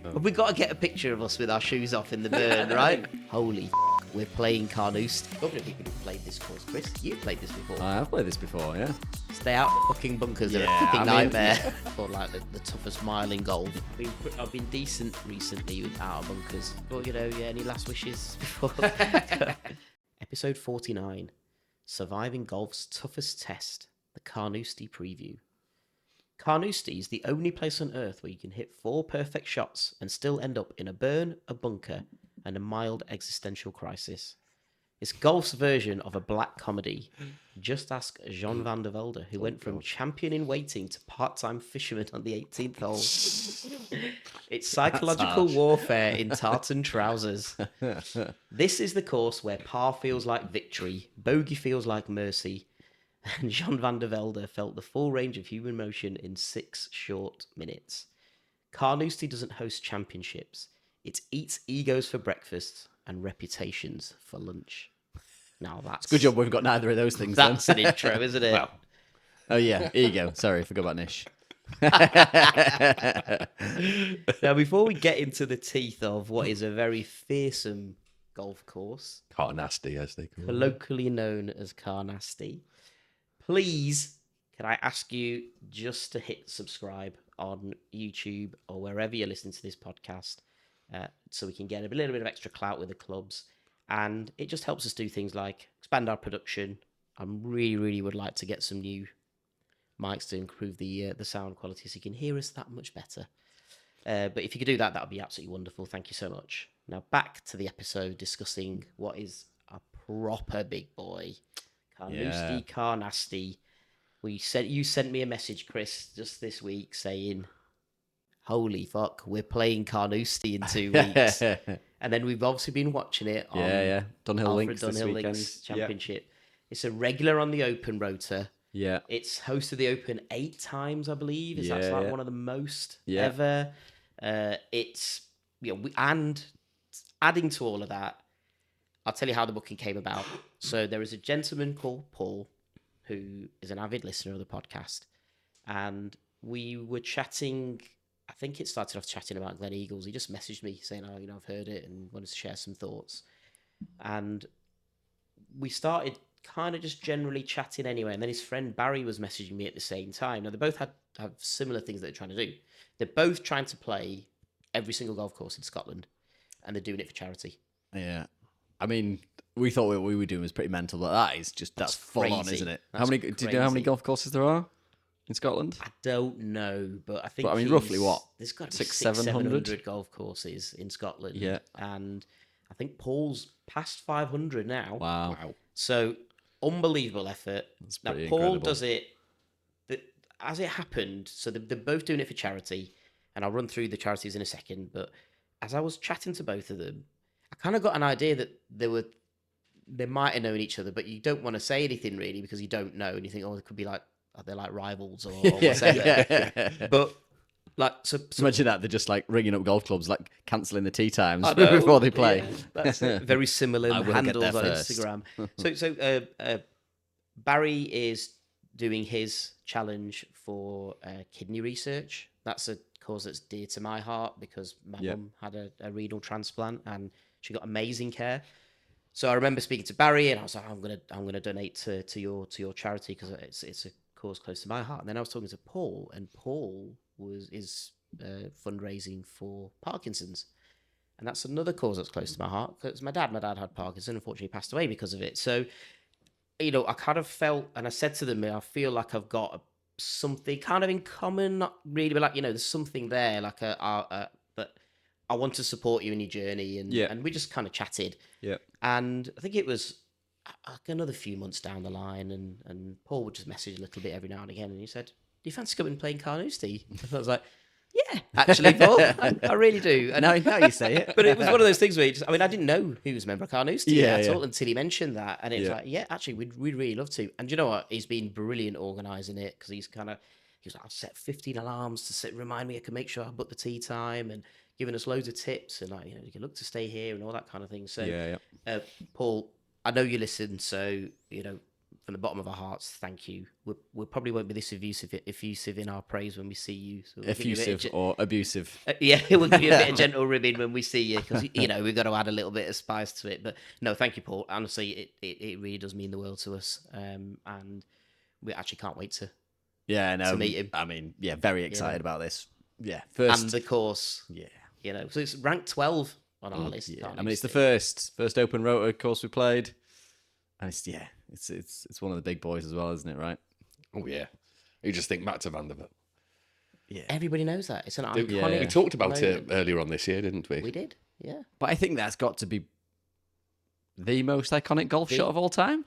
Have we got to get a picture of us with our shoes off in the burn, right? Holy we're playing Carnoustie. Talking of people who've played this course, Chris, you've played this before. I have played this before, yeah. Stay out of fucking bunkers. They're a fucking nightmare. Or like the toughest mile in golf. I've been decent recently with out of bunkers. But, any last wishes before? Episode 49. Surviving golf's toughest test. The Carnoustie preview. Carnoustie is the only place on Earth where you can hit 4 perfect shots and still end up in a burn, a bunker, and a mild existential crisis. It's golf's version of a black comedy. Just ask Jean van der Velde, who went from champion in waiting to part-time fisherman on the 18th hole. It's psychological warfare in tartan trousers. This is the course where par feels like victory, bogey feels like mercy, and Jean van der Velde felt the full range of human emotion in 6 short minutes. Carnoustie doesn't host championships. It eats egos for breakfast and reputations for lunch. Now that's... Good job we've got neither of those things. That's an intro, isn't it? Well. Oh, yeah. Ego. Sorry, forgot about Nish. Now, before we get into the teeth of what is a very fearsome golf course... Carnoustie, as they call it. Colloquially known as Carnoustie. Please, can I ask you just to hit subscribe on YouTube or wherever you're listening to this podcast, so we can get a little bit of extra clout with the clubs. And it just helps us do things like expand our production. I really would like to get some new mics to improve the sound quality so you can hear us that much better. But if you could do that, that would be absolutely wonderful. Thank you so much. Now back to the episode discussing what is a proper big boy. Carnoustie. You sent me a message, Chris, just this week saying, holy fuck, we're playing Carnoustie in 2 weeks. And then we've obviously been watching it on Dunhill Links Championship. It's a regular on the Open Rota. Yeah. It's hosted the Open 8 times, I believe. That's like one of the most ever. It's and adding to all of that, I'll tell you how the booking came about. So there is a gentleman called Paul who is an avid listener of the podcast, and we were chatting. I think it started off chatting about Glen Eagles. He just messaged me saying, I've heard it and wanted to share some thoughts. And we started kind of just generally chatting anyway. And then his friend Barry was messaging me at the same time. Now, they both have similar things that they're trying to do. They're both trying to play every single golf course in Scotland, and they're doing it for charity. Yeah. I mean, we thought what we were doing was pretty mental, but that's full on, isn't it? Do you know how many golf courses there are in Scotland? I don't know, but I think... But, roughly what? There's got to be 700 golf courses in Scotland. Yeah. And I think Paul's past 500 now. Wow. So, unbelievable effort. That's now, pretty Paul incredible. does it... As it happened, so they're both doing it for charity, and I'll run through the charities in a second, but as I was chatting to both of them, I kind of got an idea that they might have known each other, but you don't want to say anything really because you don't know, and you think, it could be like, they're like rivals or whatever. But so imagine that they're just like ringing up golf clubs, like cancelling the tee times before they play. Yeah, that's very similar handles on Instagram. So Barry is doing his challenge for kidney research. That's a cause that's dear to my heart because my mum had a renal transplant and she got amazing care. So I remember speaking to Barry and I was like, I'm gonna donate to your charity because it's a cause close to my heart. And then I was talking to Paul, and Paul is fundraising for Parkinson's, and that's another cause that's close to my heart because my dad had Parkinson's, unfortunately passed away because of it. So I kind of felt, and I said to them, I feel like I've got something kind of in common, not really, but like there's something there, like that I want to support you in your journey, and we just kind of chatted. Yeah. And I think it was another few months down the line, and Paul would just message a little bit every now and again, and he said, "Do you fancy coming and playing Carnoustie?" And I was like, "Yeah, actually, Paul, I really do." And now you say it. But it was one of those things where I didn't know he was a member of Carnoustie at all until he mentioned that, and it was like, "Yeah, actually, we'd really love to." And you know what? He's been brilliant organising it because he was like, "I've set 15 alarms to remind me I can make sure I book the tee time," and giving us loads of tips and you can look to stay here and all that kind of thing. So, Paul, I know you listen, so from the bottom of our hearts, thank you. We probably won't be this effusive in our praise when we see you. So effusive or abusive. Yeah, we'll give you a bit of gentle ribbing when we see you, because we've got to add a little bit of spice to it. But no, thank you, Paul. Honestly, it really does mean the world to us, and we actually can't wait to meet him. I mean, very excited about this. Yeah, first and the course. Yeah, so it's ranked 12 on our list. Yeah, I mean, it's the first open rotor course we played, and it's one of the big boys as well, isn't it? Right? Oh yeah, you just think Matt van der Velde. Yeah, everybody knows that. It's an iconic. We talked about moment. it earlier on this year, didn't we? We did. Yeah, but I think that's got to be the most iconic golf shot of all time.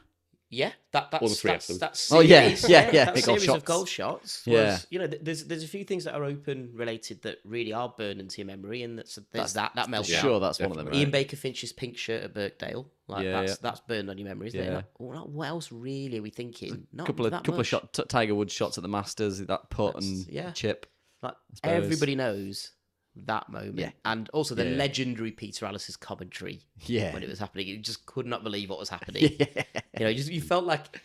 Yeah, that's All the three of them. that Oh, yeah, series, yeah. That Big golf series of shots. golf shots. Yeah. There's a few things that are open related that really are burned into your memory, and there's that meltdown. Sure, that's one of them. Right? Ian Baker Finch's pink shirt at Birkdale, that's burned on your memory, isn't Yeah. it? What else really are we thinking? Not couple that of much. shot Tiger Woods shots at the Masters, that putt and chip. Like, suppose. everybody knows that moment, Yeah. and also the Yeah. legendary Peter Alice's commentary. Yeah. When it was happening, you just could not believe what was happening. You felt like.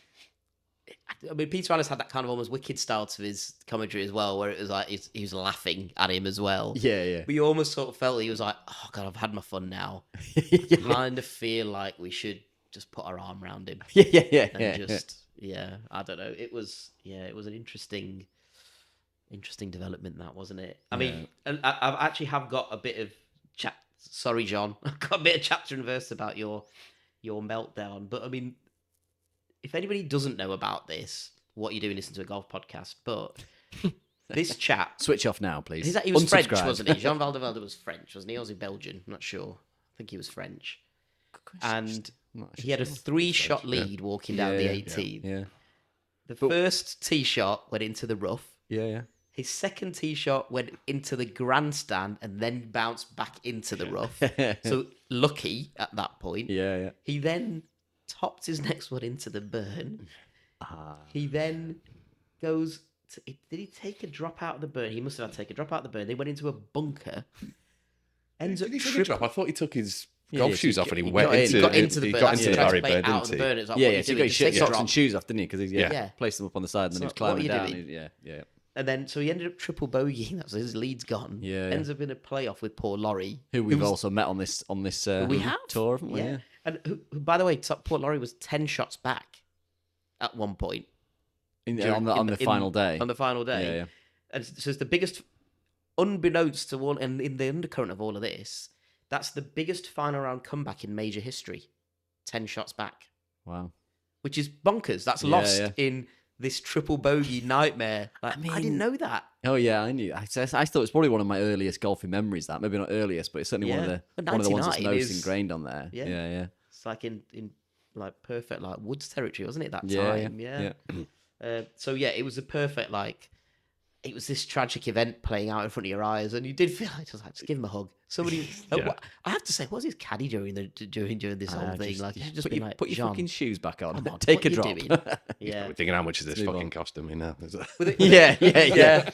I mean, Peter Alice had that kind of almost wicked style to his commentary as well, where it was like he was laughing at him as well. Yeah. But you almost sort of felt he was like, "Oh God, I've had my fun now." Kind of feel like we should just put our arm around him. Yeah. I don't know. It was an interesting development, that, wasn't it? I mean, and I've actually got a bit of chat. Sorry, John, I've got a bit of chapter and verse about your meltdown. But I mean, if anybody doesn't know about this, what you're doing, listen to a golf podcast. But this chap, Switch off now, please. he was French, Unsubscribe. wasn't he? Jean Velde was French, wasn't he? Or was he Belgian? I'm not sure. I think he was French. And he had a 3-shot lead walking down the 18th. Yeah. The first tee shot went into the rough. Yeah. His second tee shot went into the grandstand and then bounced back into the rough. So lucky at that point. Yeah. He then topped his next one into the burn. He then goes to, did he take a drop out of the burn? He must have had to take a drop out of the burn. They went into a bunker. Ends up Did he take a drop? I thought he took his golf yeah, shoes he off and he got went in. into He got into the he burn. got into the Tried to Barry play Bird, out of didn't the he? burn. It's like, Yeah, what are you so he doing? got his Just take a socks drop. and shoes off, didn't he? Because he Yeah. placed them up on the side and then he was So what climbing are you down. doing? Yeah. And then, so he ended up triple bogeying. That's his lead's gone. Yeah. Ends up in a playoff with Paul Laurie, Who we've also met on this we have tour, haven't we? Yeah. And who, by the way, Paul Laurie was 10 shots back at one point On the final day. On the final day. Yeah. And so it's the biggest, unbeknownst to all, and in the undercurrent of all of this, that's the biggest final round comeback in major history. 10 shots back. Wow. Which is bonkers. That's lost in this triple bogey nightmare. Like, I didn't know that. Oh yeah, I knew. I thought it was probably one of my earliest golfing memories. That maybe not earliest, but it's certainly one of the ones that's 99 most is- ingrained on there. Yeah. It's like in like perfect like Woods territory, wasn't it? That Yeah, time, so it was a perfect it was this tragic event playing out in front of your eyes, and you did feel like just give him a hug. Somebody, I have to say, what was his caddy during this whole thing? Like, you should just put your John, fucking shoes back on. come on, Take a what drop. you doing? Yeah, We're thinking, how much is this Move fucking on. costing me now? Yeah.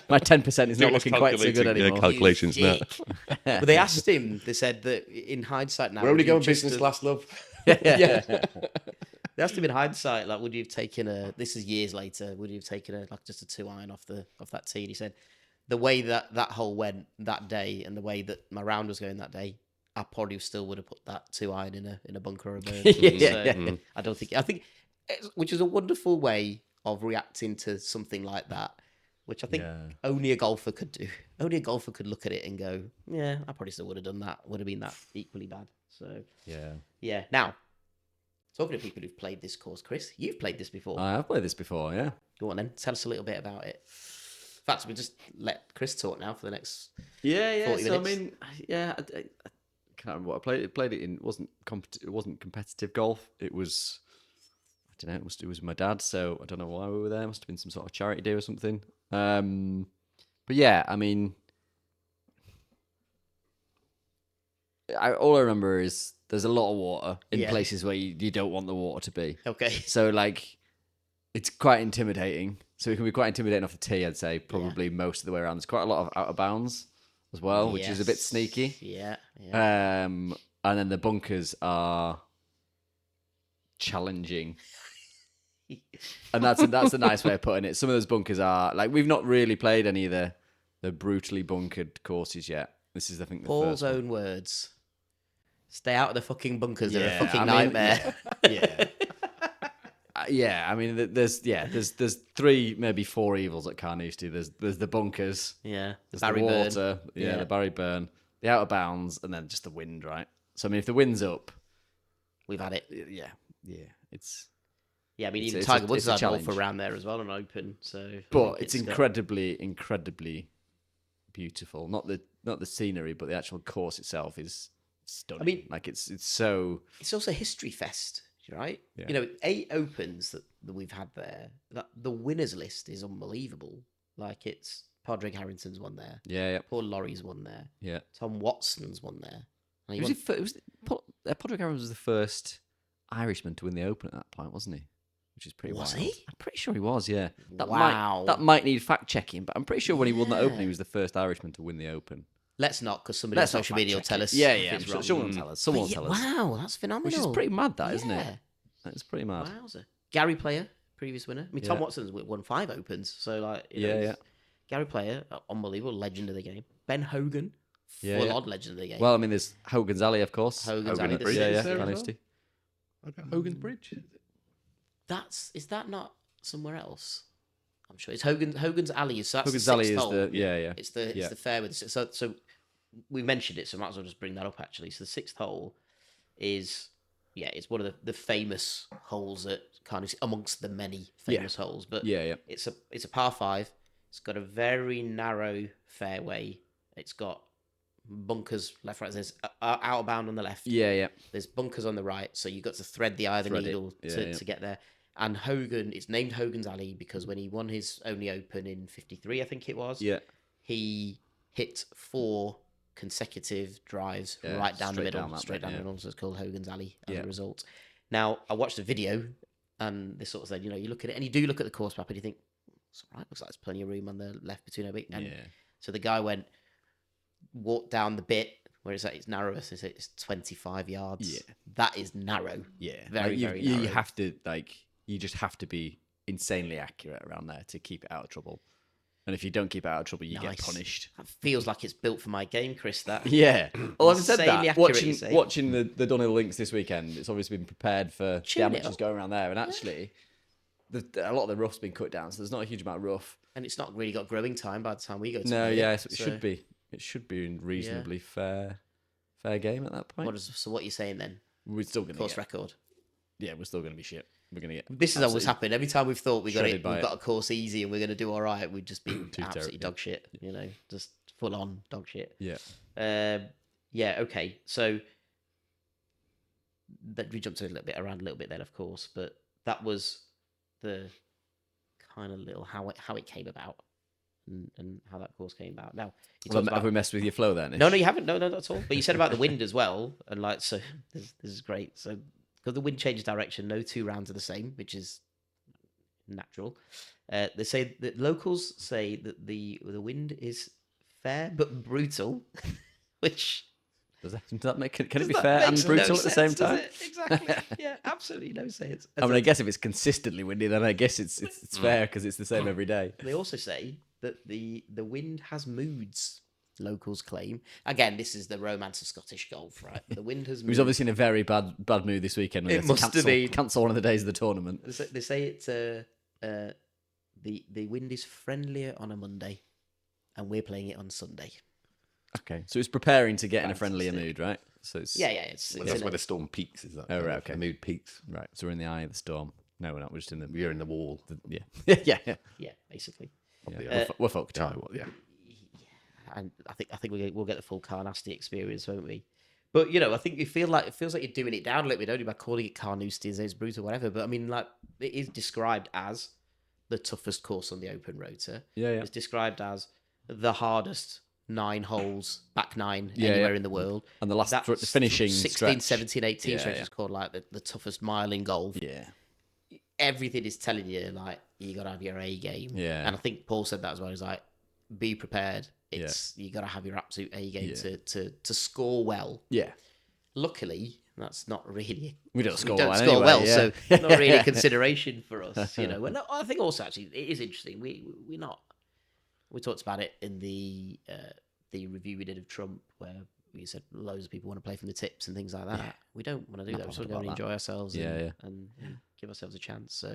My 10% is not Doing his looking quite so good calculating, anymore. calculations now. But they asked him. They said that in hindsight now, We're only would you going just business have- class, love. Yeah. They asked him in hindsight, like, would you have taken this is years later, would you have taken just a 2-iron off that tee? And he said, the way that hole went that day and the way that my round was going that day, I probably still would have put that 2-iron in a bunker or a bird. I think, which is a wonderful way of reacting to something like that, which I think only a golfer could do. Only a golfer could look at it and go, yeah, I probably still would have done that. Would have been that equally bad. So yeah. Now, talking to people who've played this course, Chris, you've played this before. I have played this before, yeah. Go on then, tell us a little bit about it. In fact, we'll just let Chris talk now for the next 40 minutes. I mean, I can't remember what I played. Played it in. It wasn't competitive golf. It was. I don't know. It was my dad. So I don't know why we were there. Must have been some sort of charity day or something. But yeah, I mean, all I remember is there's a lot of water in places where you don't want the water to be. Okay. So it's quite intimidating. So it can be quite intimidating off the tee, I'd say, probably most of the way around. There's quite a lot of out of bounds as well, which is a bit sneaky. Yeah. And then the bunkers are challenging. And that's a nice way of putting it. Some of those bunkers are like we've not really played any of the brutally bunkered courses yet. This is, I think, the Paul's first one. own words. Stay out of the fucking bunkers. They're a Yeah, fucking I mean, nightmare. Yeah. Yeah, I mean, there's 3, maybe 4 evils at Carnoustie. There's the bunkers, Yeah, there's Barry the Burn. water, Yeah. the Barry Burn, the out of bounds, and then just the wind, right? So I mean, if the wind's up, We've had it. yeah, it's. Yeah, I mean, It's even a- Tiger it's a- Woods it's a had Wolf challenge. around there as well on open. So, I But think it's got- incredibly beautiful. Not the scenery, but the actual course itself is stunning. I mean, like it's so. It's also a history fest, right? Yeah. You know, 8 opens that we've had there. That the winners list is unbelievable. Like it's Padraig Harrington's won there. Yeah, Paul Laurie's won there. yeah. Tom Watson's won there. And he Was won- it? Padraig Harrington was the first Irishman to win the Open at that point, wasn't he? Which is pretty Was wild. he? I'm pretty sure he was. Yeah. Wow. That might need fact checking, but I'm pretty sure when he won the Open, Yeah. he was the first Irishman to win the Open. Let's not, because somebody Let's on not social media will fact tell check us. it. Yeah, if yeah. it's I'm wrong. sure someone will tell us. Someone will But tell us. Wow, that's phenomenal. Which is pretty mad, that isn't Yeah. it? That's pretty mad. Wowzer. Gary Player, previous winner. I mean, Tom Yeah. Watson's won 5 opens, so like, Yeah, yeah. Gary Player, unbelievable legend of the game. Ben Hogan, Yeah, full yeah. on legend of the game. Well, I mean, there's Hogan's Alley, of course. Hogan's Hogan Alley, and the Bridge. Yeah, six. yeah. there as well? Carnoustie. Hogan's Bridge. Is that not somewhere else? I'm sure it's Hogan's Alley. So that's Hogan's the Alley sixth is hole. the yeah. It's the Yeah. fair with so we mentioned it, so I might as well just bring that up actually. So the 6th hole is it's one of the famous holes at Carnoustie amongst the many famous holes. But Yeah. it's a par 5. It's got a very narrow fairway. It's got bunkers left, right. There's out of bound on the left. Yeah. There's bunkers on the right, so you've got to thread the eye of the Thread it. needle Yeah. to get there. And Hogan, it's named Hogan's Alley because when he won his only Open in '53, I think it was, Yeah. he hit 4 consecutive drives Yeah, right down the straight middle, down that straight bit, down the yeah. middle. So it's called Hogan's Alley as Yeah. a result. Now, I watched the video, and they sort of said, you look at it, and you do look at the course map, and you think, it's all right, looks like there's plenty of room on the left between a bit. And Yeah. so the guy walked down the bit where it's narrower, so it's 25 yards. Yeah. That is narrow. Yeah. Very, Like, very you narrow. have to you just have to be insanely accurate around there to keep it out of trouble. And if you don't keep it out of trouble, you get Nice. punished. That feels like it's built for my game, Chris. That Yeah. Well, having said Insanely that, accurate, you say. watching the Dunhill Links this weekend, it's obviously been prepared for the Tune it amateurs up. going around there. And actually, a lot of the rough's been cut down, so there's not a huge amount of rough. and it's not really got growing time by the time we go to No, play yeah, it, so it should be. It should be a reasonably fair game at that point. What you're saying then? We're still going to Course record. Yeah, we're still going to be shit. We're going to get. This has always absolutely- happened. Every time we've thought we've shredded by got it. a course easy and we're going to do all right, we've just been Too absolutely terrible. dog shit. Just full on dog shit. Yeah. Yeah. Okay. So that we jumped around a little bit then, of course, but that was the kind of little how it came about and how that course came about. Now, you Well, talked have about- we messed with your flow then? no, you haven't. No, not at all. But you said about the wind as well, and like so, this is great. So because the wind changes direction, no 2 rounds are the same, which is natural. They say that locals say that the wind is fair but brutal, which Does that make can it does be that fair and makes brutal no at the same sense, does time? it? Exactly. Yeah, absolutely no sense. I mean, I guess if it's consistently windy, then I guess it's fair because it's the same every day. They also say that the wind has moods. Locals claim. Again, this is the romance of Scottish golf, right? The wind has He was moods. obviously in a very bad mood this weekend. When It he had to must have been. cancel one of the days of the tournament. They say it's the wind is friendlier on a Monday, and we're playing it on Sunday. Okay, so it's preparing to get in a Fantastic. friendlier mood, right? So it's Yeah, it's Well, that's in where a- the storm peaks. Is that? Oh, right, okay. The mood peaks. right. So we're in the eye of the storm. No, we're not. We're just in the We're in the wall. yeah, yeah. yeah, basically. We're fucked. Oh, well, yeah. And I think we'll get the full Carnoustie experience, won't we? But I think it feels like you're doing it down a little bit, only by calling it Carnoustie and it's brutal, whatever. But I mean, like it is described as the toughest course on the Open Rotor. Yeah, yeah. It's described as the hardest 9 holes, back 9 Yeah, anywhere yeah. in the world. And the last That the finishing 16, stretch. 17, 18 Yeah, stretch yeah. is called like the toughest mile in golf. Yeah, Everything is telling you like you gotta have your A game. Yeah. And I think Paul said that as well. He's like, be prepared. You gotta have your absolute A game Yeah. to score well. yeah. Luckily, That's not really. We don't score don't well score anyway, well, yeah. so not really a consideration for us. You know, well, no, I think also actually it is interesting. We're not. We talked about it in the review we did of Trump, where we said loads of people want to play from the tips and things like that. We don't want to do that. We just want to go and enjoy ourselves and give ourselves a chance. So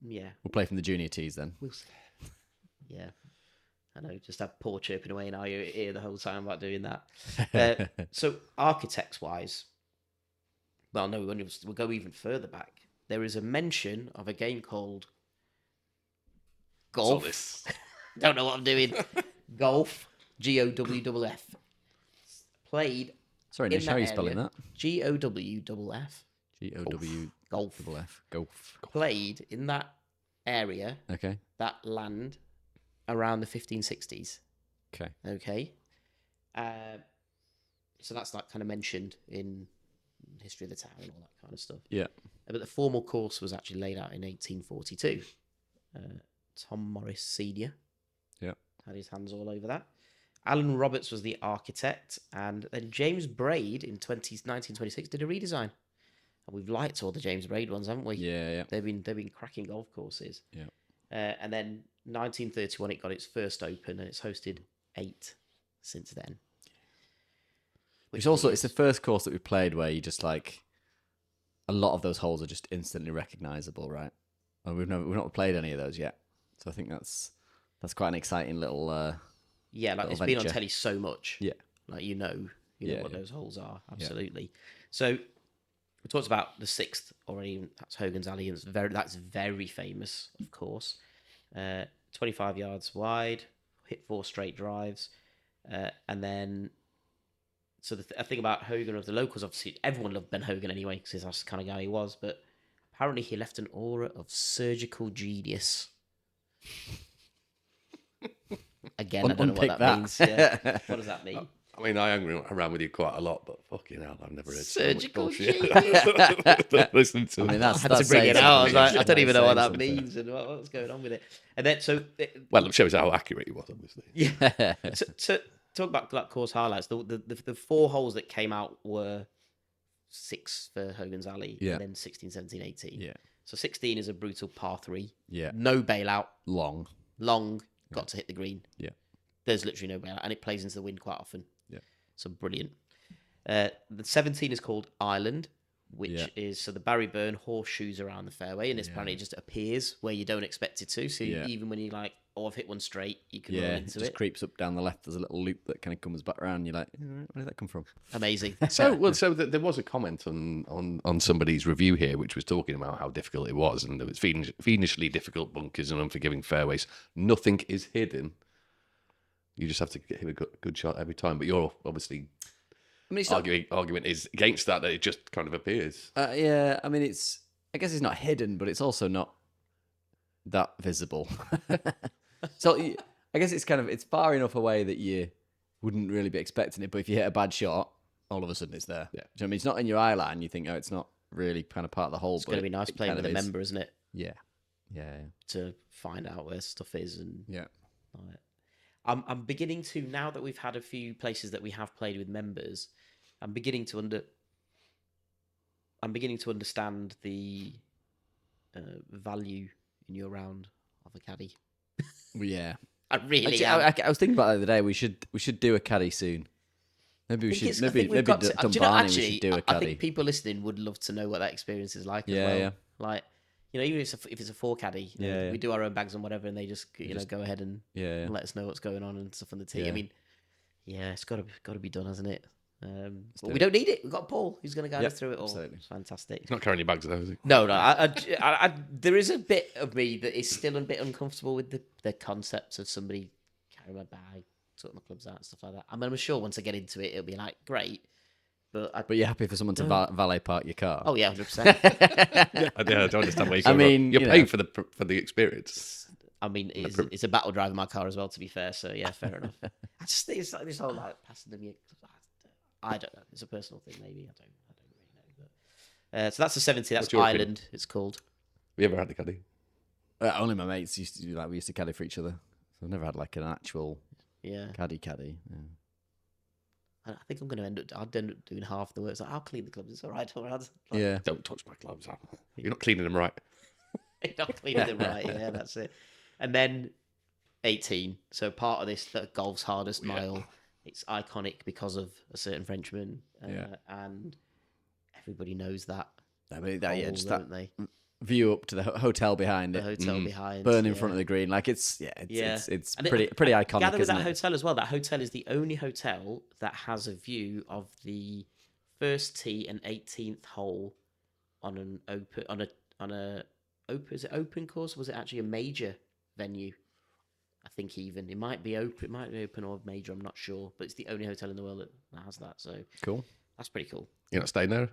yeah, We'll play from the junior tees then. we'll see. Yeah. I know, just have Paul chirping away in our ear the whole time about doing that. So, architects-wise, well, no, we'll go even further back. There is a mention of a game called Golf. Don't know what I'm doing. Golf, GOWFF. Played. Sorry, Nish, how are you spelling that? GOWFF. GOWFF. Golf. Played in that area, Okay. that land, around the 1560s. Okay. Okay. So that's like kind of mentioned in history of the town and all that kind of stuff. Yeah. But the formal course was actually laid out in 1842. Tom Morris Senior. Yeah. Had his hands all over that. Alan Roberts was the architect, and then James Braid in 1926 did a redesign. And we've liked all the James Braid ones, haven't we? Yeah. They've been cracking golf courses. Yeah. And then 1931 it got its first open, and it's hosted 8 since then. It's the first course that we played where you just like a lot of those holes are just instantly recognizable, right? And we've not played any of those yet, so I think that's quite an exciting little like little it's been on venture. telly so much. Yeah. Like you know what Yeah. those holes are, absolutely. So we talked about the 6th already. That's Hogan's Alley, and that's very famous, of course. 25 yards wide, hit 4 straight drives, and then. So the thing about Hogan of the locals, obviously everyone loved Ben Hogan anyway, because that's the kind of guy he was. But apparently he left an aura of surgical genius. Again, I don't know what that means. Yeah. What does that mean? I mean, I hang around with you quite a lot, but fucking hell, I've never heard Surgical so much bullshit. Listen to I mean, I had to bring it out. I was like, I don't even know what that means and what's going on with it. And then well, it shows how accurate he was, obviously. Yeah. to talk about that course highlights, the 4 holes that came out were 6 for Hogan's Alley, and then 16, 17, 18. Yeah. So 16 is a brutal par 3. Yeah. No bailout. Long. Got to hit the green. Yeah. There's literally no bailout, and it plays into the wind quite often. Yeah. So brilliant. The 17 is called Island, which is so the Barry Byrne horseshoes around the fairway, and apparently it just appears where you don't expect it to. So even when you're like, oh, I've hit one straight, you can run into it just creeps up down the left. There's a little loop that kind of comes back around. You're like, where did that come from? Amazing. So there was a comment on somebody's review here, which was talking about how difficult it was, and there was fiendishly difficult bunkers and unforgiving fairways. Nothing is hidden. You just have to hit a good shot every time. But you're obviously argument is against that it just kind of appears. Yeah, I mean, I guess it's not hidden, but it's also not that visible. So I guess it's far enough away that you wouldn't really be expecting it. But if you hit a bad shot, all of a sudden it's there. Yeah. Do you know what I mean? It's not in your eye line. You think, oh, it's not really kind of part of the hole. It's going to be nice playing with a member, isn't it? Yeah. To find out where stuff is and yeah. I'm beginning to, now that we've had a few places that we have played with members, I'm beginning to understand the value in your round of a caddy. Yeah, I really Actually, I was thinking about that the other day. We should do a caddy soon. Maybe we should. Maybe Dunbarney, we should do a caddy. I think people listening would love to know what that experience is like. Yeah, as well. yeah. Like, even if it's a 4 caddy, we do our own bags and whatever, and they just go ahead and let us know what's going on and stuff on the tee. Yeah. I mean, it's got to be done, hasn't it? But we don't need it. We've got Paul who's going to guide us through it all. Absolutely. It's fantastic. He's not carrying your bags though, is he? No. I there is a bit of me that is still a bit uncomfortable with the concept of somebody carrying my bag, sorting my clubs out and stuff like that. I mean, I'm sure once I get into it, it'll be like great. But you're happy for someone to valet park your car? Oh yeah, 100%. I don't understand where you're coming from. You're paying for the experience. I mean, it's a battle driving my car as well. To be fair, so yeah, fair enough. I just think it's like this whole passing them. I don't know. It's a personal thing, maybe. I don't really know. But so that's the 70. That's Island. Opinion? It's called. Have you ever had a caddy? Only my mates used to do that. We used to caddy for each other. So I've never had like an actual caddy. Yeah. I think I'm going to I'd end up doing half the work. So I'll clean the clubs. It's all right, all right. Yeah. Don't touch my gloves. You're not cleaning them right. Not cleaning them right. Yeah, that's it. And then 18. So part of this, the golf's hardest mile. It's iconic because of a certain Frenchman, and everybody knows that. I mean, that, hole, just don't that they? view up to the hotel behind The it, hotel behind, burn in front of the green, like it's And pretty I iconic. gather with Isn't that it? hotel as well. That hotel is the only hotel that has a view of the first tee and 18th hole on an open is it open course? Or was it actually a major venue? I think even it might be open. It might be open or major. I'm not sure, but it's the only hotel in the world that has that. So Cool. that's pretty cool. You're not staying there?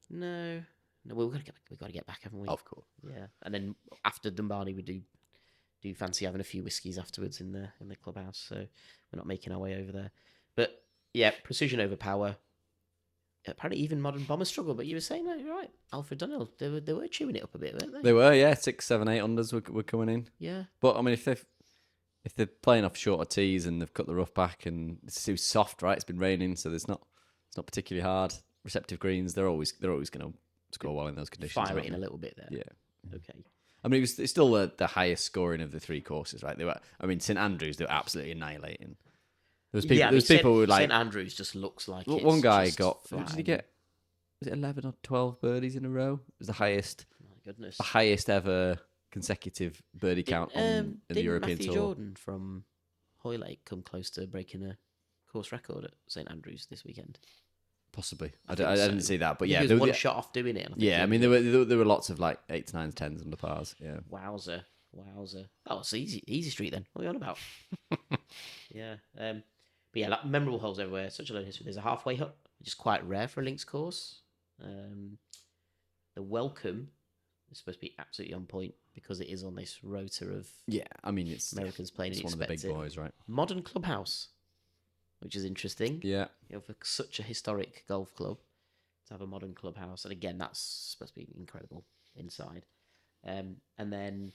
No, we've got to get back, haven't we? Of course. Yeah, and then after Dumbarton, we do fancy having a few whiskies afterwards in the clubhouse. So we're not making our way over there. But yeah, precision over power. Apparently, even modern bombers struggle. But you were saying that you're right. Alfred Dunhill, they were chewing it up a bit, weren't they? They were, yeah, 6, 7, 8 unders were coming in. Yeah. But I mean, if they're playing off shorter tees and they've cut the rough back and it's too soft, right? It's been raining, so it's not particularly hard. Receptive greens, they're always going to score well in those conditions. Fire it in a little bit there. Yeah. Okay. I mean, it's still the highest scoring of the 3 courses, right? St Andrews, they were absolutely annihilating. There was people who were like St Andrews just looks like it's one guy just got. flat What did he and- get? Was it 11 or 12 birdies in a row? It was the highest My goodness. ever consecutive birdie count in the Didn't European Matthew Tour. Jordan from Hoylake come close to breaking a course record at St Andrews this weekend? Possibly, I I think didn't so. see that, but I think yeah, he there was was- one shot off doing it. And I think yeah. he I mean, ended there were lots of like 8s, 9s, 10s under pars. Yeah, Wowzer. Oh, it's easy street then. What are you on about? Yeah. But yeah, like, memorable holes everywhere. Such a long history. There's a halfway hut, which is quite rare for a links course. The welcome is supposed to be absolutely on point because it is on this rota of yeah. I mean, it's Americans playing. It's and one of the big expect it. boys, right? Modern clubhouse, which is interesting. Yeah, For such a historic golf club to have a modern clubhouse, and again, that's supposed to be incredible inside. And then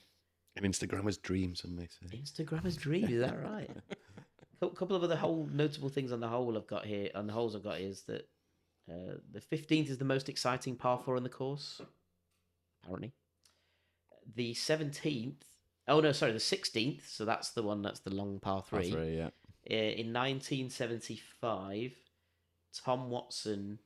An Instagrammer's dream, some may say. Instagrammer's dream, is that right? A couple of other whole notable things on the hole I've got here. On the holes I've got is that the 15th is the most exciting par 4 on the course, apparently. The 17th, the 16th. So that's the one that's the long par 3. par 3, yeah. In 1975, Tom Watson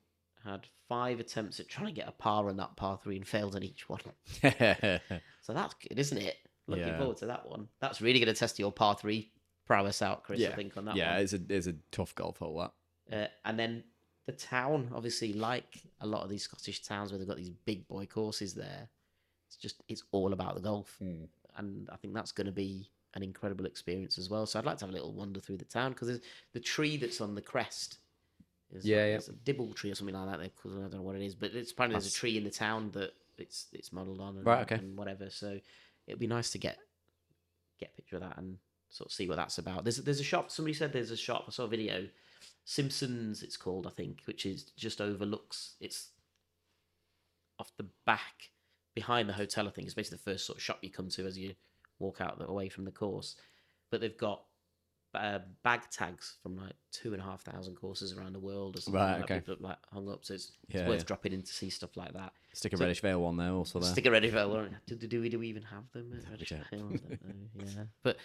had 5 attempts at trying to get a par on that par 3 and failed on each one. So that's good, isn't it? Looking Yeah. forward to that one. That's really going to test your par 3 prowess out, Chris, yeah, I think, on that yeah. one. It's a tough golf hole, that. And then the town, obviously, like a lot of these Scottish towns where they've got these big boy courses there, it's all about the golf. And I think that's going to be an incredible experience as well. So I'd like to have a little wander through the town because the tree that's on the crest is it's a dibble tree or something like that. I don't know what it is, but it's apparently there's a tree in the town that it's modelled on and whatever. So it'd be nice to get a picture of that and sort of see what that's about. There's a shop. Somebody said there's a shop. I saw a video. Simpsons, it's called, I think, which is just overlooks. It's off the back behind the hotel. I think it's basically the first sort of shop you come to as you walk out away from the course. But they've got bag tags from like 2,500 courses around the world or something. Right, like okay. People have, like hung up, so it's Yeah, worth yeah. dropping in to see stuff like that. Stick a Reddish Vale one there, also there. Stick a Reddish Vale one. Do we even have them? At Reddish check. Vale? I don't know. Yeah, but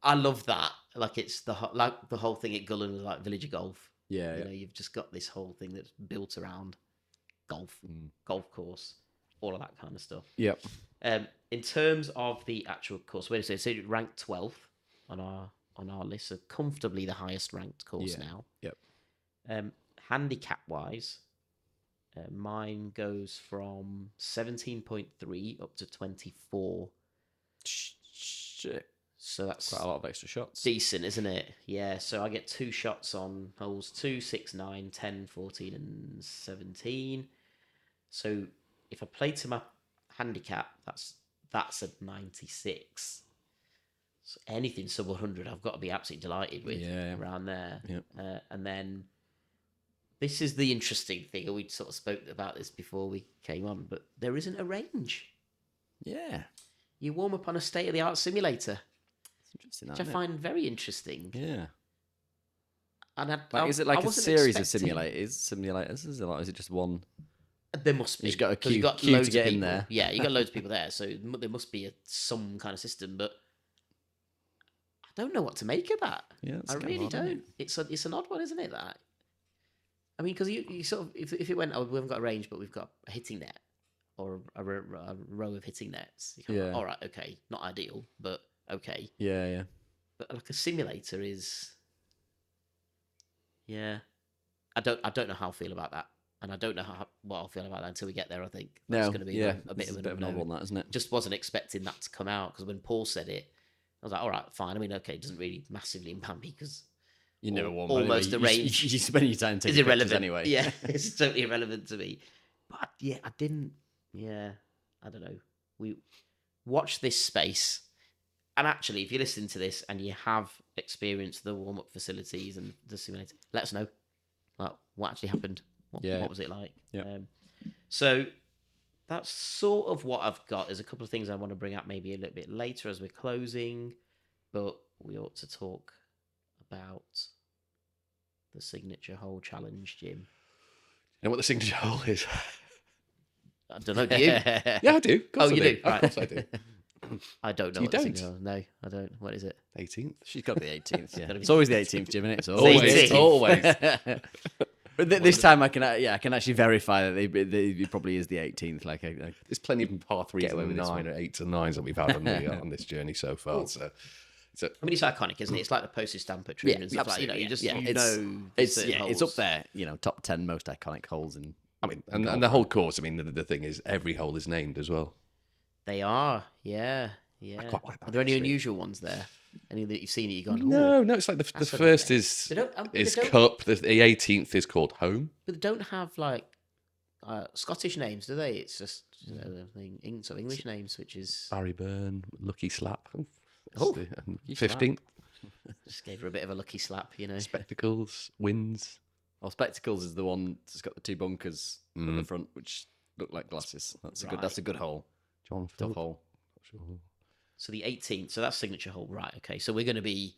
I love that. Like it's the whole thing at Gullen was like Village of Golf. Yeah, You yeah. know, you've just got this whole thing that's built around golf, golf course, all of that kind of stuff. Yep. In terms of the actual course, wait a second, so it ranked 12th on our list, so comfortably the highest ranked course now. Yep. Handicap wise, mine goes from 17.3 up to 24. Shit. So that's Quite a lot of extra shots. decent, isn't it? Yeah, so I get 2 shots on holes 2, 6, 9, 10, 14, and 17. So if I play to my handicap, that's a 96. So anything sub 100, I've got to be absolutely delighted with around there. Yep. And then this is the interesting thing. We sort of spoke about this before we came on, but there isn't a range. Yeah. You warm up on a state-of-the-art simulator, It's interesting, which I find very interesting. Yeah. And Is it I like a wasn't series of expecting- simulators? Is it just one? There must be. You've got a 'cause you've queue- got queue to loads of get in people. there. Yeah, you got loads of people there, so there must be some kind of system. But I don't know what to make of that. Yeah, it's I kind of really odd, isn't don't. It's an odd one, isn't it? That. I mean, because you sort of if it went, oh, we haven't got a range, but we've got a hitting net or a row of hitting nets. You kind of Yeah. like, all right, okay, not ideal, but okay. Yeah. But like a simulator is. Yeah, I don't know how I feel about that, and I don't know what I'll feel about that until we get there. I think that's No, going to be yeah, a this bit is of a bit of an odd unknown. one, that isn't it? Just wasn't expecting that to come out because when Paul said it, I was like, all right, fine. I mean, okay, it doesn't really massively impact me because You know, one almost anyway. arranged. You spend your time taking It's pictures irrelevant anyway. Yeah, it's totally irrelevant to me. But yeah, I didn't. Yeah, I don't know. We watch this space, and actually, if you're listening to this and you have experienced the warm up facilities and the simulator, let us know. Like, what actually happened? What was it like? Yeah. So that's sort of what I've got. There's a couple of things I want to bring up maybe a little bit later as we're closing, but we ought to talk about the signature hole challenge, Jim. You know what the signature hole is? I don't know. Do you? Yeah, I do. Of course Oh, you I do? Of course I do. I don't know. You what the don't? signature hole is. No, I don't. What is it? 18th. She's got the 18th. Yeah, gotta be it's always the 18th, Jim, isn't it? It's Always, 18th. always. But this time I can actually verify that it probably is the 18th. Like, There's plenty of par threes Get away and with this 9 or 8s and 9s that we've had on this journey so far. So I mean, it's iconic, isn't it? It's like the postage stamp at Troon and stuff like. You know, it's up there. You know, top 10 most iconic holes in. I mean, and the whole course. I mean, the thing is, every hole is named as well. They are, yeah. quite like that, Are there any actually. unusual ones there? Any that you've seen that you've gone? No, it's like the That's what first I is They don't- they don't- Cup. The 18th is called Home. But they don't have like Scottish names, do they? It's just sort of English names, which is Barry Byrne, Lucky Slap. Oh, and Slap. 15th just gave her a bit of a lucky slap, you know. Spectacles, Wins. Well, Spectacles is the one that's got the two bunkers at the front, which look like glasses. That's a good hole. John Tough Philip. hole. So the 18th, so that's signature hole, right? Okay, so we're going to be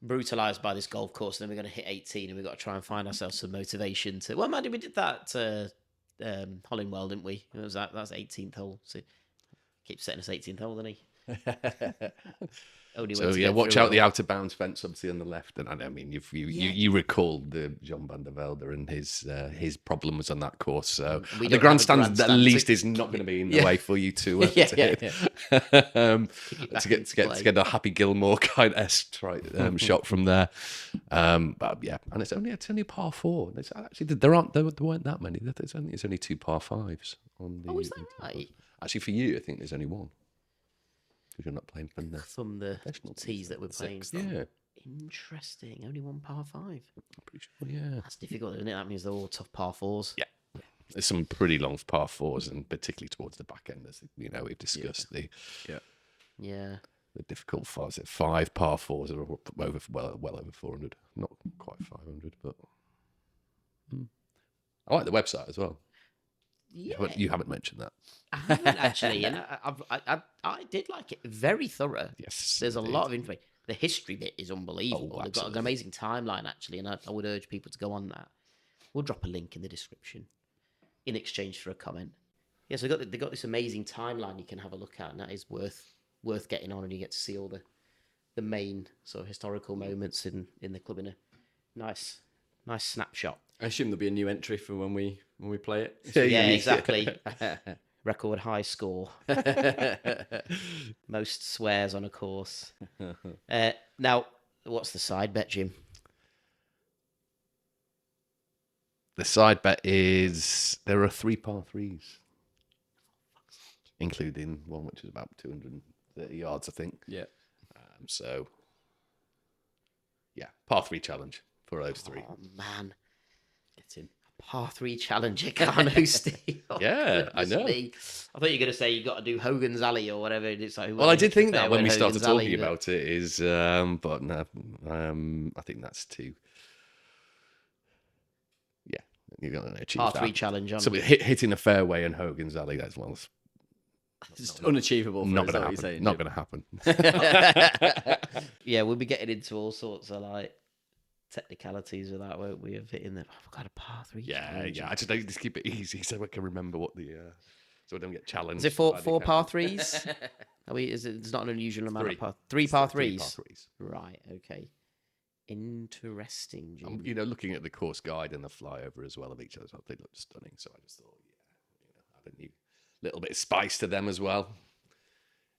brutalized by this golf course, and then we're going to hit 18, and we've got to try and find ourselves some motivation to. Well, man, we did that Hollingwell, didn't we? It was that's 18th hole. So keep setting us 18th hole, doesn't he? Only way So to yeah, get watch through out it the all. out of bounds fence, obviously on the left. And I mean, you recalled the John van der Velde and his problems on that course. So We the don't have a grandstand at grandstand least to- is not going to be in the way for you to Yeah, to hit. back To into play. get a Happy Gilmore kind esque shot from there. But yeah, and it's only par 4. It's actually there weren't that many. It's only 2 par 5s on the. Oh, is that right? Actually, for you, I think there's only 1 because you're not playing from the. From the Professional tees that we're playing. Yeah, Interesting. Only one par 5. I'm pretty sure. Yeah. That's difficult, isn't it? That means they're all tough par 4s. Yeah. There's some pretty long par 4s, and particularly towards the back end, as we've discussed Yeah. the difficult 5 par 4s are over well over 400, not quite 500, but I like the website as well. Yeah. But you haven't mentioned that. I haven't actually, and I did like it. Very thorough. Yes, There's a indeed. lot of information. The history bit is unbelievable. Oh, They've got an absolutely. amazing timeline actually, and I would urge people to go on that. We'll drop a link in the description in exchange for a comment. Yeah, so they've got this amazing timeline you can have a look at, and that is worth getting on, and you get to see all the main sort of historical moments in the club in a nice snapshot. I assume there'll be a new entry for when we play it. Yeah, exactly. Record high score. Most swears on a course. Now, what's the side bet, Jim? The side bet is there are 3 par 3s, including one which is about 230 yards, I think. Yeah. So, yeah, par 3 challenge for those 3. Oh man, Get in. par 3 challenge at Carnoustie. Oh, Yeah, I goodness know. me. I thought you were going to say you got to do Hogan's Alley or whatever. It's like, Well, I did think that when we started Hogan's talking Alley, but- about it, is but no, I think that's too. Yeah, you're going to achieve par that. 3 challenge on. So hitting a fairway in Hogan's Alley, that's It's unachievable. For not us, going is to that happen. what you're Not saying, going to happen. Yeah, we'll be getting into all sorts of like technicalities of that, won't we? Of hitting them. Oh, I've got a par 3. Yeah, challenge. yeah. I just keep it easy so I can remember what the so I don't get challenged. Is it four by the par opponent. 3s? Are we? Is it? It's not an unusual amount Three. of par. 3 par 3s. 3 par 3s. Right. Okay. Interesting. I'm, Jim. looking at the course guide and the flyover as well of each other, they look stunning. So I just thought, add a new little bit of spice to them as well,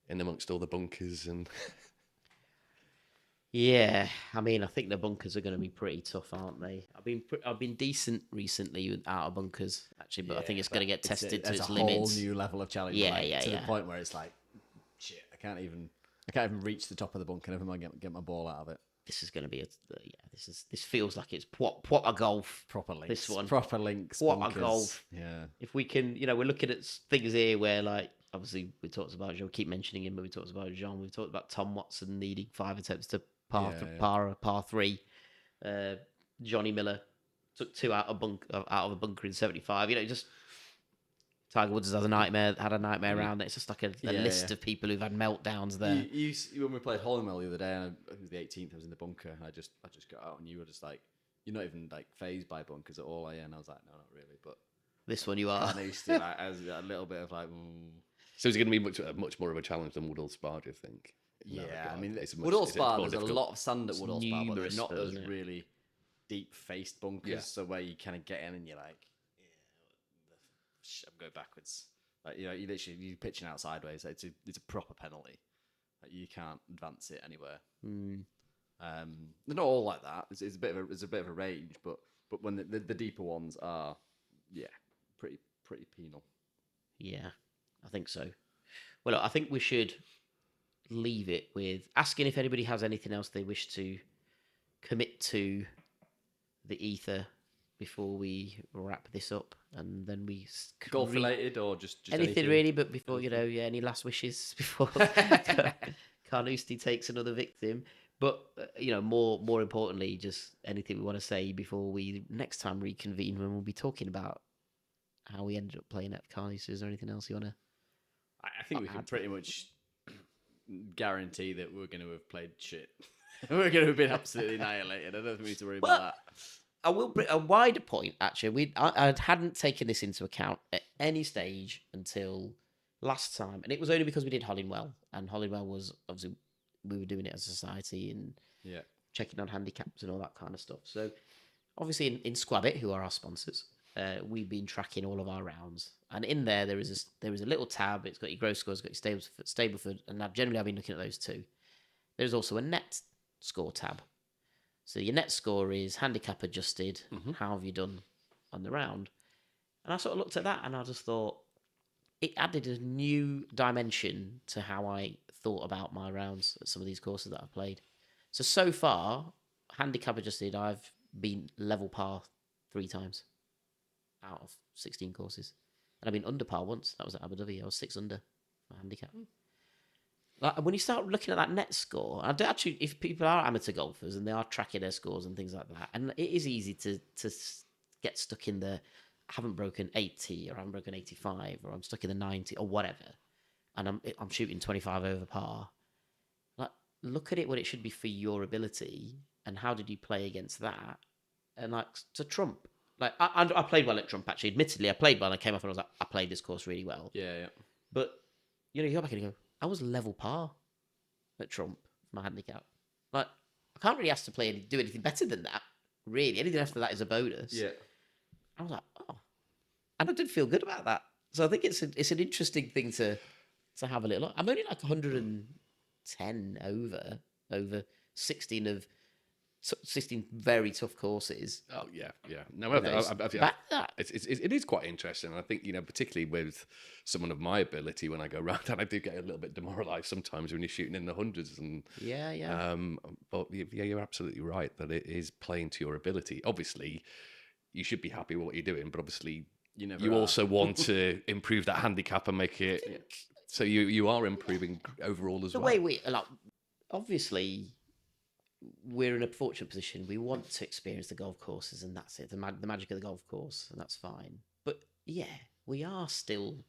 in amongst all the bunkers and. Yeah, I mean, I think the bunkers are going to be pretty tough, aren't they? I've been decent recently with out of bunkers actually, but I think it's going to get tested to its limits. A whole new level of challenge. Yeah, like, yeah, to yeah. the point where it's like, shit, I can't even reach the top of the bunker. Never mind get my ball out of it. This is going to be this feels like it's proper golf. Proper links. This one. Proper links. What a bunkers. golf. Yeah. If we can, we're looking at things here where, like, obviously we talked about Jean, keep mentioning him, but we talked about Jean. We've talked about Tom Watson needing 5 attempts to par 3. Johnny Miller took 2 out of a bunker in 75. Just Tiger Woods had a nightmare around it. It's just like a list of people who've had meltdowns there. When we played Hollymel the other day, and it was the 18th, I was in the bunker, and I just got out, and you were just like, you're not even like phased by bunkers at all, are you? And I was like, no, not really. But This one you are. Carnoustie, like, as a little bit of like, So is it going to be much more of a challenge than Woodall Spa, do you think? yeah. I regard? mean, Is it Woodall more Spa, there's a difficult? lot of sand at Woodall Spa, but numerous, there's not though, those isn't it? really deep faced bunkers. Yeah. So where you kind of get in and you're like, I'm going backwards. Like, you're pitching out sideways. It's a proper penalty. Like, you can't advance it anywhere. They're not all like that. It's a bit of a range, but when the deeper ones are, pretty penal. Yeah, I think so. Well, I think we should leave it with asking if anybody has anything else they wish to commit to the ether before we wrap this up, and then we Golf related or just anything really. But before any last wishes before Carnoustie takes another victim. But more importantly, just anything we want to say before we next time reconvene when we'll be talking about how we ended up playing at Carnoustie. Is there anything else you want to? I think we can pretty much guarantee that we're going to have played shit. We're going to have been absolutely annihilated. I don't think we need to worry about that. I will bring a wider point. Actually, I hadn't taken this into account at any stage until last time, and it was only because we did Hollingwell, and Hollingwell was obviously we were doing it as a society and checking on handicaps and all that kind of stuff. So obviously in Squabbit, who are our sponsors, we've been tracking all of our rounds, and in there is a little tab. It's got your gross scores, it's got your Stableford, and generally I've been looking at those two. There's also a net score tab. So your net score is handicap adjusted. How have you done on the round? And I sort of looked at that and I just thought it added a new dimension to how I thought about my rounds at some of these courses that I've played. So far, handicap adjusted, I've been level par 3 times out of 16 courses. And I've been under par once. That was at Abu Dhabi. I was 6 under my handicap. Like, when you start looking at that net score, I do actually, if people are amateur golfers and they are tracking their scores and things like that, and it is easy to get stuck in the I haven't broken 80 or I haven't broken 85 or I'm stuck in the 90 or whatever, and I'm shooting 25 over par. Like, look at it what it should be for your ability and how did you play against that, and like to trump. Like I played well at Trump actually. Admittedly, I played well. And I came off and I was like, I played this course really well. Yeah. But you go back and you go, I was level par at Trump for my handicap. Like, I can't really ask to do anything better than that. Really, anything after that is a bonus. Yeah. I was like, oh, and I did feel good about that. So I think it's an interesting thing to have a little look. I'm only like 110 over 16 very tough courses. Oh yeah. No, it is quite interesting. And I think particularly with someone of my ability, when I go round, and I do get a little bit demoralised sometimes when you're shooting in the hundreds. And but you're absolutely right that it is playing to your ability. Obviously, you should be happy with what you're doing, but obviously you also want to improve that handicap and make it so you are improving overall as well. The way we obviously. We're in a fortunate position. We want to experience the golf courses, and that's it. The magic of the golf course, and that's fine. But yeah, we are still.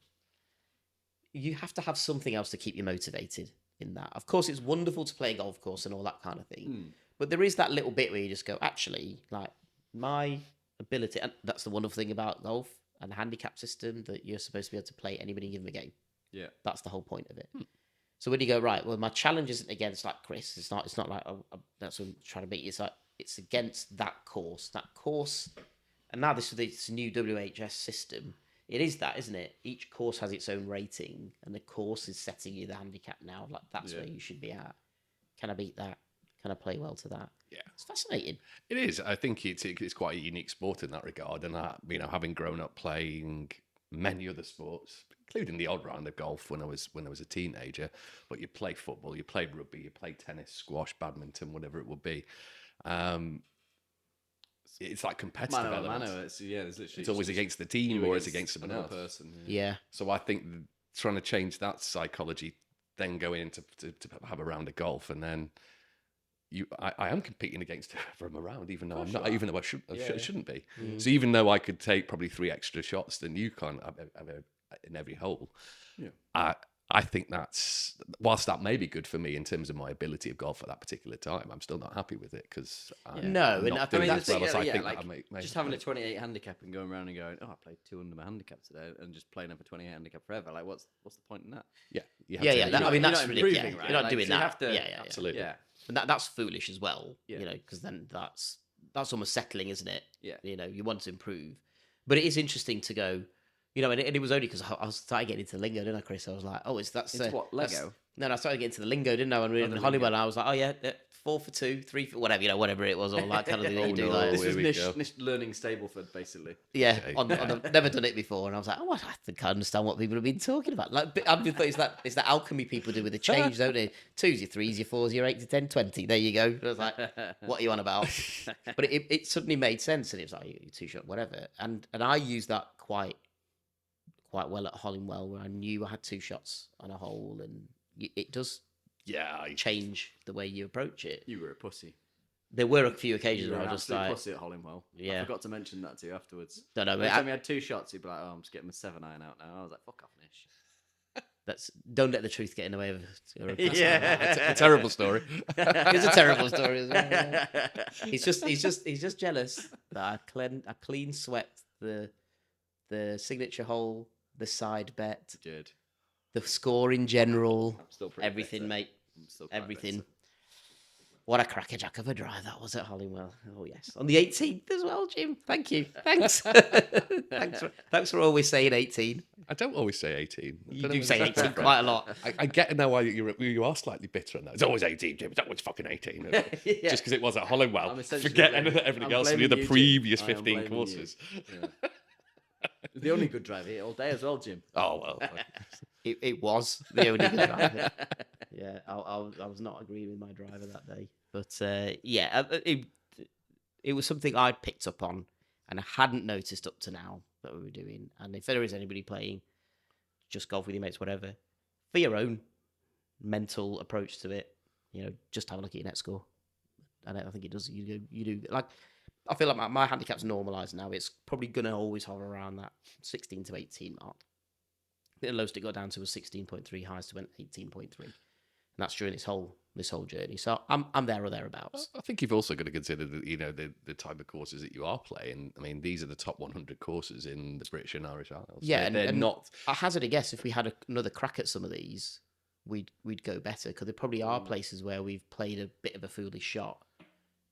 You have to have something else to keep you motivated in that. Of course, it's wonderful to play a golf course and all that kind of thing. But there is that little bit where you just go, actually, like my ability, and that's the wonderful thing about golf and the handicap system, that you're supposed to be able to play anybody given a game. Yeah. That's the whole point of it. So when you go, right, well, my challenge isn't against like Chris. It's not like that's what I'm trying to beat. It's like it's against that course. And now this new WHS system, it is that, isn't it? Each course has its own rating, and the course is setting you the handicap now. Like that's where you should be at. Can I beat that? Can I play well to that? Yeah, It's fascinating. it is. I think it's quite a unique sport in that regard, and having grown up playing many other sports, including the odd round of golf when I was a teenager. But you play football, you play rugby, you play tennis, squash, badminton, whatever it would be. It's like competitive elements. There's literally It's always against the team or it's against someone else. person. Yeah. So I think trying to change that psychology, then going into to have a round of golf, and then I am competing against whoever I'm around, even though I'm not, even though I shouldn't be. So even though I could take probably 3 extra shots than you can in every hole, I think that's, whilst that may be good for me in terms of my ability of golf at that particular time, I'm still not happy with it because No, and I think that's well as I yeah, think like, that I make just having a 28 handicap and going around and going, oh, I played 2 under my handicap today, and just playing over 28 handicap forever. Like, what's the point in that? you have Yeah, to- yeah. I mean, you're that's not ridiculous. improving, right? You're not Like, doing so you that. have to- Yeah. absolutely. Yeah, And that's foolish as well. Yeah. Because then that's almost settling, isn't it? Yeah. You want to improve, but it is interesting to go. And it was only because I was starting getting into the lingo, didn't I, Chris? I was like, oh, that's Into what, Lego? No, I started getting into the lingo, didn't I? When we were in the Hollywood, lingo. and I was like, oh yeah, 4 for 2, 3 for whatever it was, all that kind of thing. Oh, You do no. like, This Here was we go. Nish learning Stableford, basically. yeah, Okay. I've never done it before, and I was like, oh, I think I understand what people have been talking about. Like, I've been thought it's that alchemy people do with the change, don't they? 2s, your 3s, your 4s, your 8 to 10, 20. There you go. And I was like, what are you on about? But it suddenly made sense, and it was like, you 2-shot, whatever. And I used that quite well at Hollingwell, where I knew I had 2 shots on a hole, and it does change the way you approach it. You were a pussy. There were a few occasions You were where an I was just absolute like, pussy at Hollingwell. Yeah. I forgot to mention that to you afterwards. don't know, Every time he had 2 shots, he'd be like, oh, I'm just getting my 7-iron out now. I was like, fuck off, Nish. don't let the truth get in the way of a terrible story. It's a terrible story as well. Yeah. He's just jealous that I clean swept the signature hole, the side bet, Good. the score in general, I'm still pretty everything, bitter. mate. I'm still quite Everything. bitter. What a crackerjack of a drive that was at Hollingwell. Oh yes, on the 18th as well, Jim. Thank you. Thanks. thanks for always saying 18. I don't always say 18. You do say 18 quite a lot. I get now why you are slightly bitter on that. It's always 18, Jim. It's always fucking 18. Yeah. Just because it was at Hollingwell. I'm essentially Forget blaming- everything I'm else in the blaming other you, Jim. previous I am 15 blaming you. courses. Yeah. The only good drive here all day as well, Jim. Oh, well. It was the only good driver. Yeah, I was not agreeing with my driver that day. But it was something I'd picked up on and I hadn't noticed up to now that we were doing. And if there is anybody playing, just golf with your mates, whatever, for your own mental approach to it, just have a look at your net score. And I think it does. You do like. I feel like my handicap's normalised now. It's probably going to always hover around that 16 to 18 mark. The lowest it got down to was 16.3, highest went 18.3. And that's during this whole journey. So I'm there or thereabouts. I think you've also got to consider the type of courses that you are playing. I mean, these are the top 100 courses in the British and Irish Isles. Yeah, they're and not. I hazard a guess if we had another crack at some of these, we'd go better because there probably are places where we've played a bit of a foolish shot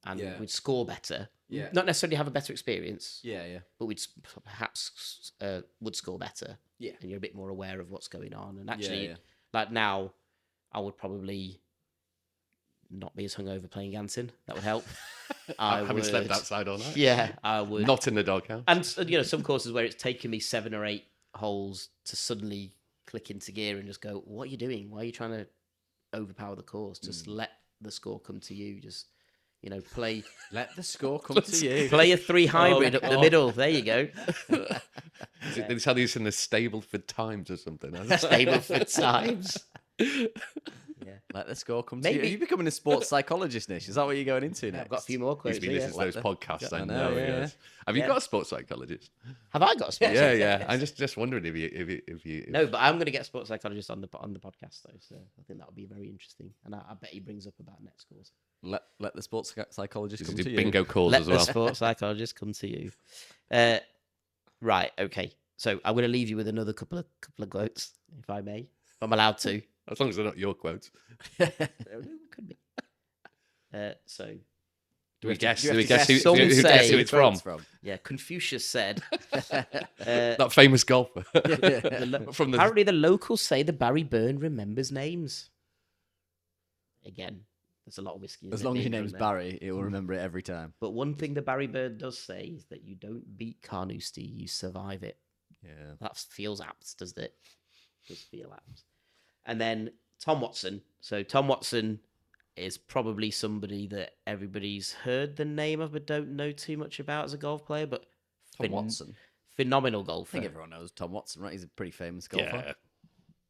and we'd score better. Yeah. Not necessarily have a better experience. Yeah. But we'd perhaps would score better. Yeah. And you're a bit more aware of what's going on. And actually, yeah. like now, I would probably not be as hungover playing Ganton. That would help. Having slept outside all night. Yeah, I would. Not in the doghouse. And some courses where it's taken me 7 or 8 holes to suddenly click into gear and just go, what are you doing? Why are you trying to overpower the course? Just let the score come to you. Just, play. Let the score come to you. Play a 3 hybrid up the middle. There you go. They tell you it's in the Stableford Times or something. Stableford Times. Yeah. Let the score come to you. Maybe- Are you becoming a sports psychologist, Nish? Is that what you're going into next? I've got a few more quotes. He's been here. listening to those podcasts. I I know. know, he yeah. has. Have you Yeah. got a sports psychologist? Have I got a sports Yeah. psychologist? I'm just wondering if you. No, but I'm going to get a sports psychologist on the podcast though, so I think that would be very interesting. And I bet he brings up about net scores. Let the sports psychologist This come is to a you. bingo calls Let as the well. sports psychologist come to you. Right, okay. So I'm going to leave you with another couple of quotes, if I may. If I'm allowed to. As long as they're not your quotes. Could be. So, Do we have to- guess? do you Do have we to guess guess- who some who say- guess who it's from? yeah, Confucius said. That famous golfer. From the Apparently, the locals say the Barry Byrne remembers names. Again, there's a lot of whiskey. As isn't it, long as your being name's drunk there? Barry, he will remember it every time. But one thing the Barry Byrne does say is that you don't beat Carnoustie, you survive it. Yeah. That feels apt, doesn't it? Does feel apt. And then Tom Watson. So Tom Watson is probably somebody that everybody's heard the name of but don't know too much about as a golf player. But Tom Watson. phenomenal I golfer. think everyone knows Tom Watson, right? He's a pretty famous golfer.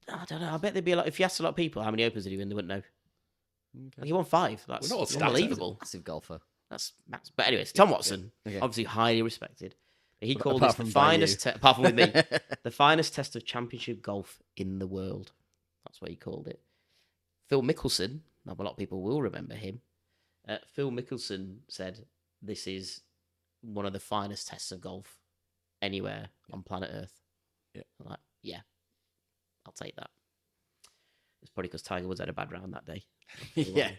Yeah. I don't know. I bet there'd be a lot. If you asked a lot of people how many opens did he win, they wouldn't know. Okay. Like he won 5. That's We're not all stats, unbelievable. Massive golfer. That's max. But anyways, Tom Watson, Okay. obviously highly respected. He called Apart this the from by finest, you. apart from with me, the finest test of championship golf in the world. That's what he called it. Phil Mickelson, not a lot of people will remember him. Phil Mickelson said, "This is one of the finest tests of golf anywhere on planet Earth." Yeah. I'm like, yeah, I'll take that. It's probably because Tiger Woods had a bad round that day. Yeah.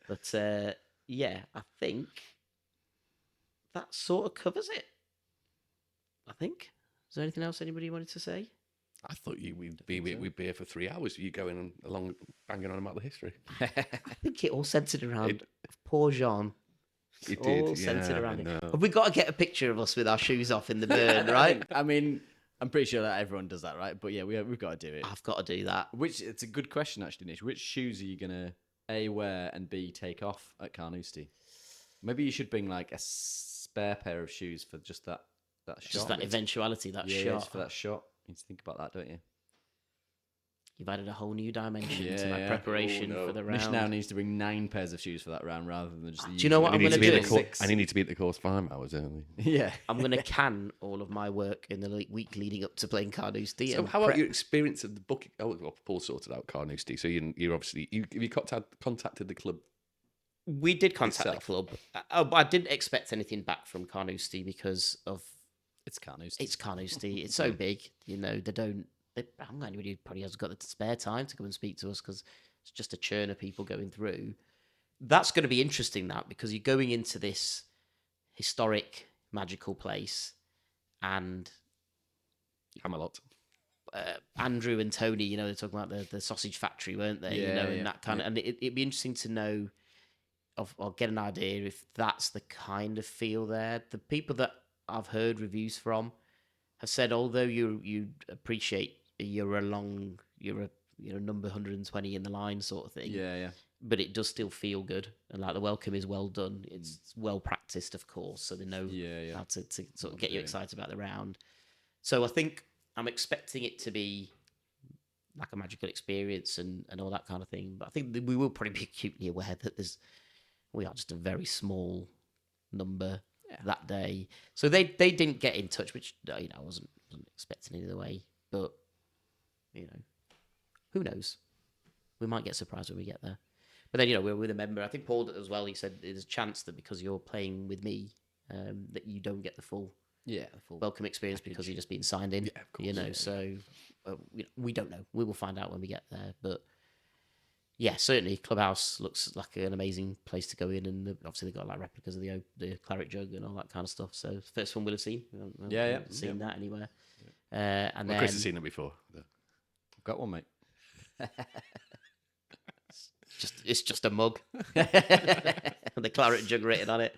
But yeah, I think that sort of covers it. I think. Is there anything else anybody wanted to say? I thought we'd be here for 3 hours. You going along banging on about the history. I think it all centered around poor Jean. It All did. centered Yeah, around I it. know. Have we got to get a picture of us with our shoes off in the burn, right? I mean, I'm pretty sure that everyone does that, right? But yeah, we've got to do it. I've got to do that. It's a good question, actually, Nish. Which shoes are you gonna A, wear, and B, take off at Carnoustie? Maybe you should bring like a spare pair of shoes for just that shot. Just that eventuality, that yeah, shot. just for that shot. You need to think about that, don't you? You've added a whole new dimension to Yeah, my yeah. preparation Oh, no. for the Nish round. now needs to bring 9 pairs of shoes for that round rather than just the Do you know what And I'm he going needs to to be do? at the course, and he needs to be at the course 5 hours early. Yeah. I'm going to can all of my work in the week leading up to playing Carnoustie. So and how about prep- your experience of the booking? Oh, well, Paul sorted out Carnoustie. So you're obviously have you contacted the club? We did contact itself? the club. I didn't expect anything back from Carnoustie because of It's Carnoustie. it's Carnoustie. It's so big, you know. I haven't got anybody who probably has got the spare time to come and speak to us because it's just a churn of people going through. That's going to be interesting, that, because you're going into this historic, magical place, and Camelot. Andrew and Tony, you know, they're talking about the sausage factory, weren't they? you Yeah, know, and yeah, that kind of, and it'd be interesting to know or get an idea if that's the kind of feel there. The people that I've heard reviews from have said, although you appreciate you're a number 120 in the line sort of thing, Yeah, yeah. but it does still feel good, and like the welcome is well done. It's well practiced, of course, so they know Yeah. how to sort of What get you they're doing. excited about the round. So I think I'm expecting it to be like a magical experience and all that kind of thing. But I think that we will probably be acutely aware that we are just a very small number that day. So they didn't get in touch, which I wasn't expecting either way. But who knows? We might get surprised when we get there. But then we're with a member. I think Paul as well. He said there's a chance that because you're playing with me, that you don't get the full Yeah. Full welcome experience because you're just being signed in. Yeah, of course. So we don't know. We will find out when we get there. But yeah, certainly Clubhouse looks like an amazing place to go in, and obviously they've got like replicas of the claret jug and all that kind of stuff. So first one we'll have seen. We haven't seen that anywhere. And Well, then Chris has seen it before. I've got one, mate. it's just a mug with the claret jug written on it.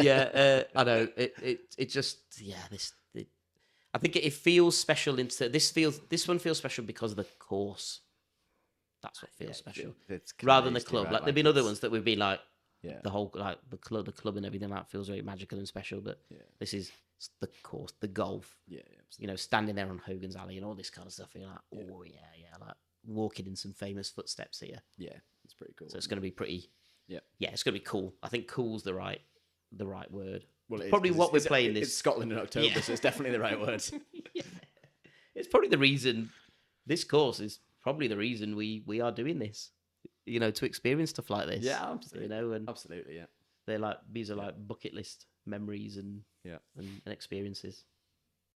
Yeah, I know. It just I think it feels special. This one feels special because of the course. That's what feels special, It's rather than the Carnoustie, club. right? Like there've been other it's- ones that we've been like Yeah. the whole like the club and everything that feels very magical and special. But this is the course, the golf. Yeah. Absolutely. Standing there on Hogan's Alley and all this kind of stuff. You're like, oh yeah, like walking in some famous footsteps here. Yeah. It's pretty cool. So it's going to be pretty. Yeah. Yeah, it's going to be cool. I think cool's the right word. Well, it is, Probably 'cause what we're it's- playing It's this. Scotland in October, Yeah. so it's definitely the right word. It's probably the reason this course is probably the reason we are doing this. to experience stuff like this. Yeah, absolutely. And Absolutely, yeah. they're like these are like bucket list memories and Yeah. and experiences.